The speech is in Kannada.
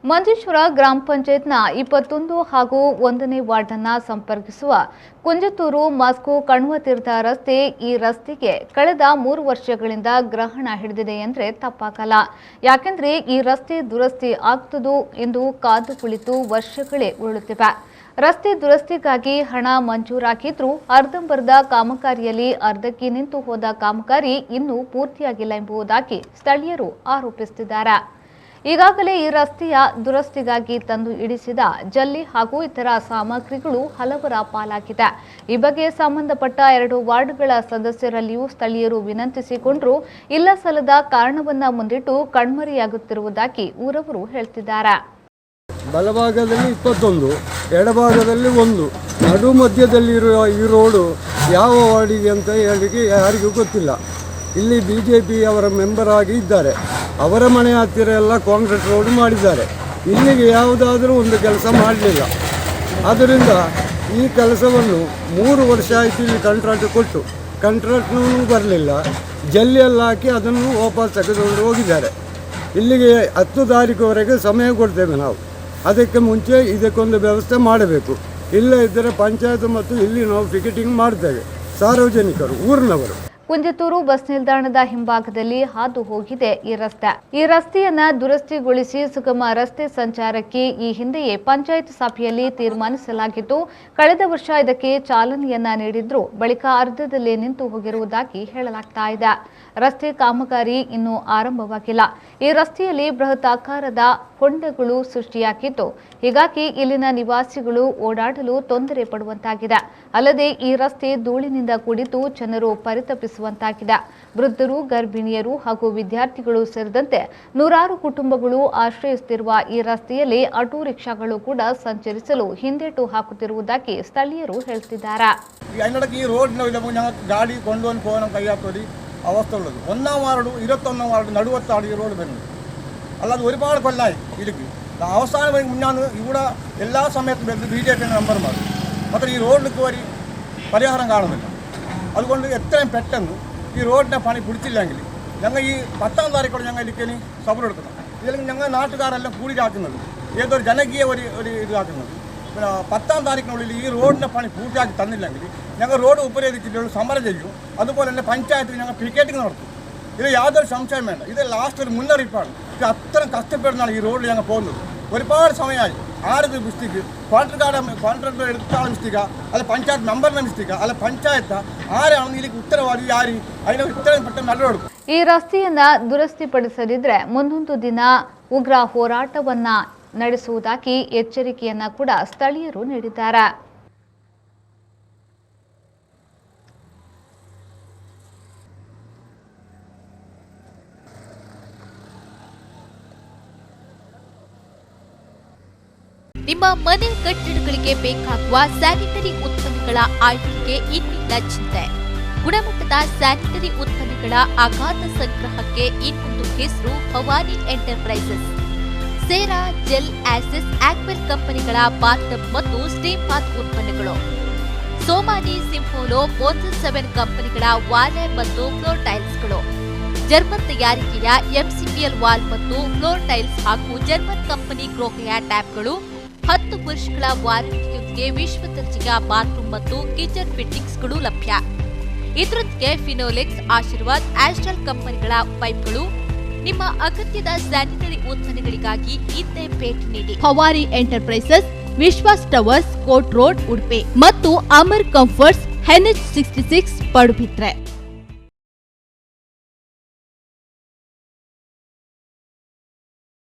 ಮಂಜೇಶ್ವರ ಗ್ರಾಮ ಪಂಚಾಯತ್ನ 21 ಹಾಗೂ 1ನೇ ವಾರ್ಡ್ ಅನ್ನು ಸಂಪರ್ಕಿಸುವ ಕುಂಜತೂರು ಮಾಸ್ಕೋ ಕಣ್ವತೀರ್ಥ ರಸ್ತೆ ಈ ರಸ್ತೆಗೆ ಕಳೆದ 3 ವರ್ಷಗಳಿಂದ ಗ್ರಹಣ ಹಿಡಿದಿದೆ ಎಂದರೆ ತಪ್ಪಾಗಲ್ಲ. ಯಾಕೆಂದ್ರೆ ಈ ರಸ್ತೆ ದುರಸ್ತಿ ಆಗ್ತದೋ ಎಂದು ಕಾದು ಕುಳಿತು ವರ್ಷಗಳೇ ಉರುಳುತ್ತಿವೆ. ರಸ್ತೆ ದುರಸ್ತಿಗಾಗಿ ಹಣ ಮಂಜೂರಾಗಿದ್ರೂ ಅರ್ಧಂಬರ್ಧ ಕಾಮಗಾರಿಯಲ್ಲಿ ಅರ್ಧಕ್ಕೆ ನಿಂತು ಹೋದ ಕಾಮಗಾರಿ ಇನ್ನೂ ಪೂರ್ತಿಯಾಗಿಲ್ಲ ಎಂಬುದಾಗಿ ಸ್ಥಳೀಯರು ಆರೋಪಿಸುತ್ತಿದ್ದಾರೆ. ಈಗಾಗಲೇ ಈ ರಸ್ತೆಯ ದುರಸ್ತಿಗಾಗಿ ತಂದು ಇಡಿಸಿದ ಜಲ್ಲಿ ಹಾಗೂ ಇತರ ಸಾಮಗ್ರಿಗಳು ಹಲವರ ಪಾಲಾಗಿದೆ. ಈ ಬಗ್ಗೆ ಸಂಬಂಧಪಟ್ಟ 2 ವಾರ್ಡ್ಗಳ ಸದಸ್ಯರಲ್ಲಿಯೂ ಸ್ಥಳೀಯರು ವಿನಂತಿಸಿಕೊಂಡರೂ ಇಲ್ಲಸಲ್ಲದ ಕಾರಣವನ್ನ ಮುಂದಿಟ್ಟು ಕಣ್ಮರೆಯಾಗುತ್ತಿರುವುದಾಗಿ ಊರವರು ಹೇಳ್ತಿದ್ದಾರೆ. ಬಲಭಾಗದಲ್ಲಿ 21, ಎಡಭಾಗದಲ್ಲಿ 1, ನಡು ಮಧ್ಯದಲ್ಲಿರುವ ಈ ರೋಡು ಯಾವ ವಾರ್ಡಿಗೆ ಅಂತ ಹೇಳಿಕೆ ಯಾರಿಗೂ ಗೊತ್ತಿಲ್ಲ. ಇಲ್ಲಿ BJP ಅವರ ಮೆಂಬರ್ ಆಗಿ ಇದ್ದಾರೆ. ಅವರ ಮನೆ ಹತ್ತಿರ ಎಲ್ಲ ಕಾಂಕ್ರೀಟ್ ರೋಡ್ ಮಾಡಿದ್ದಾರೆ. ಇಲ್ಲಿಗೆ ಯಾವುದಾದರೂ ಒಂದು ಕೆಲಸ ಮಾಡಲಿಲ್ಲ. ಆದ್ದರಿಂದ ಈ ಕೆಲಸವನ್ನು 3 ವರ್ಷ ಆಯಿತು ಇಲ್ಲಿ ಕಾಂಟ್ರಾಕ್ಟ್ ಕೊಟ್ಟು, ಕಾಂಟ್ರಾಕ್ಟ್ನೂ ಬರಲಿಲ್ಲ. ಜಲ್ಲಿಯಲ್ಲಿ ಹಾಕಿ ಅದನ್ನು ವಾಪಸ್ ತೆಗೆದುಕೊಂಡು ಹೋಗಿದ್ದಾರೆ. ಇಲ್ಲಿಗೆ 10 ತಾರೀಕುವರೆಗೆ ಸಮಯ ಕೊಡ್ತೇವೆ ನಾವು. ಅದಕ್ಕೆ ಮುಂಚೆ ಇದಕ್ಕೊಂದು ವ್ಯವಸ್ಥೆ ಮಾಡಬೇಕು. ಇಲ್ಲ ಇದ್ದರೆ ಪಂಚಾಯತ್ ಮತ್ತು ಇಲ್ಲಿ ನಾವು ಪಿಕೆಟಿಂಗ್ ಮಾಡ್ತೇವೆ. ಸಾರ್ವಜನಿಕರು, ಊರಿನವರು. ಕುಂಜತೂರು ಬಸ್ ನಿಲ್ದಾಣದ ಹಿಂಭಾಗದಲ್ಲಿ ಹಾದು ಹೋಗಿದೆ ಈ ರಸ್ತೆ. ಈ ರಸ್ತೆಯನ್ನ ದುರಸ್ತಿಗೊಳಿಸಿ ಸುಗಮ ರಸ್ತೆ ಸಂಚಾರಕ್ಕೆ ಈ ಹಿಂದೆಯೇ ಪಂಚಾಯತ್ ಸಭೆಯಲ್ಲಿ ತೀರ್ಮಾನಿಸಲಾಗಿದ್ದು, ಕಳೆದ ವರ್ಷ ಇದಕ್ಕೆ ಚಾಲನೆಯನ್ನ ನೀಡಿದ್ರು ಬಳಿಕ ಅರ್ಧದಲ್ಲೇ ನಿಂತು ಹೋಗಿರುವುದಾಗಿ ಹೇಳಲಾಗ್ತಾ ಇದೆ. ರಸ್ತೆ ಕಾಮಗಾರಿ ಇನ್ನೂ ಆರಂಭವಾಗಿಲ್ಲ. ಈ ರಸ್ತೆಯಲ್ಲಿ ಬೃಹತ್ ಆಕಾರದ ಹೊಂಡಗಳು ಸೃಷ್ಟಿಯಾಗಿದ್ದು, ಹೀಗಾಗಿ ಇಲ್ಲಿನ ನಿವಾಸಿಗಳು ಓಡಾಡಲು ತೊಂದರೆ ಪಡುವಂತಾಗಿದೆ. ಅಲ್ಲದೆ ಈ ರಸ್ತೆ ಧೂಳಿನಿಂದ ಕೂಡಿದ್ದು ಜನರು ಪರಿತಪಿಸುವಂತಾಗಿದೆ. ವೃದ್ಧರು, ಗರ್ಭಿಣಿಯರು ಹಾಗೂ ವಿದ್ಯಾರ್ಥಿಗಳು ಸೇರಿದಂತೆ ನೂರಾರು ಕುಟುಂಬಗಳು ಆಶ್ರಯಿಸುತ್ತಿರುವ ಈ ರಸ್ತೆಯಲ್ಲಿ ಆಟೋ ರಿಕ್ಷಾಗಳು ಕೂಡ ಸಂಚರಿಸಲು ಹಿಂದೇಟು ಹಾಕುತ್ತಿರುವುದಾಗಿ സ്ഥലീയರು ಹೇಳ್ತಿದ್ದಾರೆ. ഈ റോഡിന് ഗാഡി കൊണ്ടുവന്ന് പോകാൻ കഴിയാത്തൊരു അവസ്ഥ ഉള്ളത്. 1ാം വാർഡ് 21ാം വാർഡ് നടുവത്താണ് ഈ റോഡ് വരുന്നത്. അല്ലാതെ ഒരുപാട് കൊല്ലമായി ഇതിലേക്ക് അവസാനം വരെ മുന്നാണ് ഇവിടെ എല്ലാ സമയത്തും വരുന്നത് BJP മെമ്പർമാർ. മാത്രം ഈ റോഡിലേക്ക് ഒരു പരിഹാരം കാണുന്നില്ല. അതുകൊണ്ട് എത്രയും പെട്ടെന്ന് ഈ റോഡിൻ്റെ പണി പിടിച്ചില്ലെങ്കിൽ ഞങ്ങൾ ഈ 10ാം താരീഖോടെ ഞങ്ങൾ ഇതിലേക്ക് സബർ എടുക്കണം. ഇതില്ലെങ്കിൽ ഞങ്ങൾ നാട്ടുകാരെല്ലാം കൂടിയാക്കുന്നത് ഏതൊരു ജനകീയ ഒരു ഇതാക്കുന്നത്. പിന്നെ 10ാം താരീഖിനുള്ളിൽ ഈ റോഡിൻ്റെ പണി പൂർത്തിയാക്കി തന്നില്ലെങ്കിൽ ഞങ്ങൾ റോഡ് ഉപരോധിച്ചിട്ടുള്ള സമരം ചെയ്യും. അതുപോലെ തന്നെ പഞ്ചായത്തിൽ ഞങ്ങൾ പിക്കറ്റിംഗ് നടത്തും. ഇത് യാതൊരു സംശയം വേണ്ട. ഇത് ലാസ്റ്റ് ഒരു മുന്നറിയിപ്പാണ്. ഇത് അത്രയും കഷ്ടപ്പെടുന്നതാണ് ഈ റോഡിൽ ഞങ്ങൾ പോകുന്നത്. ഒരുപാട് സമയമായി. ആരത് മിസ്റ്റേക്ക്, കോൺട്രാക്ടർ എടുത്ത ആളെ മിസ്റ്റേക്കാ, അല്ല പഞ്ചായത്ത് മെമ്പറിൻ്റെ മിസ്റ്റേക്കാ, അല്ല പഞ്ചായത്താ, ആരാണെന്ന് ഇതിലേക്ക് ഉത്തരവാദി ആര്? അതിനെ ഇത്രയും പെട്ടെന്ന് നടപടി. ಈ ರಸ್ತೆಯನ್ನ ದುರಸ್ತಿಪಡಿಸದಿದ್ರೆ ಮುಂದೊಂದು ದಿನ ಉಗ್ರ ಹೋರಾಟವನ್ನ ನಡೆಸುವುದಾಗಿ ಎಚ್ಚರಿಕೆಯನ್ನ ಕೂಡ ಸ್ಥಳೀಯರು ನೀಡಿದ್ದಾರೆ. ನಿಮ್ಮ ಮನೆ ಕಟ್ಟಡಗಳಿಗೆ ಬೇಕಾಗುವ ಸ್ಯಾನಿಟರಿ ಉತ್ಪನ್ನಗಳ ಆಯ್ಕೆಗೆ ಇನ್ನಿಲ್ಲ ಚಿಂತೆ. ಗುಣಮಟ್ಟದ ಸ್ಯಾನಿಟರಿ ಉತ್ಪನ್ನಗಳ ಅಗಾಧ ಸಂಗ್ರಹಕ್ಕೆ ಇನ್ನೊಂದು ಹೆಸರು ಭವಾನಿ ಎಂಟರ್ಪ್ರೈಸಸ್. ಸೇರಾ, ಜೆಲ್, ಆಸಿಸ್, ಆಕ್ವೆಲ್ ಕಂಪನಿಗಳ ಬಾತ್ ಮತ್ತು ಸ್ಟೀಮ್ ಬಾತ್ ಉತ್ಪನ್ನಗಳು, ಸೋಮಾನಿ, ಸಿಂಫೋಲೋ, ಮೋಸಸ್ 7 ಕಂಪನಿಗಳ ವಾಲ್ ಮತ್ತು ಫ್ಲೋರ್ ಟೈಲ್ಸ್ಗಳು, ಜರ್ಮನ್ ತಯಾರಿಕೆಯ MCPL ವಾಲ್ ಮತ್ತು ಫ್ಲೋರ್ ಟೈಲ್ಸ್ ಹಾಗೂ ಜರ್ಮನ್ ಕಂಪನಿ ಗ್ರೋಹೆಯ ಟ್ಯಾಪ್ಗಳು, 10 ವರ್ಷಗಳ ವಾರಂಟಿಯೊಂದಿಗೆ ವಿಶ್ವ ದರ್ಜೆಯ ಬಾತ್ರೂಮ್ ಮತ್ತು ಕಿಚನ್ ಫಿಟ್ಟಿಂಗ್ಸ್ಗಳು ಲಭ್ಯ. ಇದರೊಂದಿಗೆ ಫಿನೋಲೆಕ್ಸ್, ಆಶೀರ್ವಾದ್, ಆಸ್ಟ್ರಲ್ ಕಂಪನಿಗಳ ಪೈಪ್ಗಳು. ನಿಮ್ಮ ಅಗತ್ಯದ ಸ್ಯಾನಿಟರಿ ಉತ್ಪನ್ನಗಳಿಗಾಗಿ ಇದ್ದೇ ಭೇಟಿ ನೀಡಿ. ಭವಾನಿ ಎಂಟರ್ಪ್ರೈಸಸ್, ವಿಶ್ವಾಸ್ ಟವರ್ಸ್, ಕೋರ್ಟ್ ರೋಡ್, ಉಡುಪಿ ಮತ್ತು ಅಮರ್ ಕಂಫರ್ಟ್ಸ್, NH66 ಪಡುಬಿದ್ರೆ.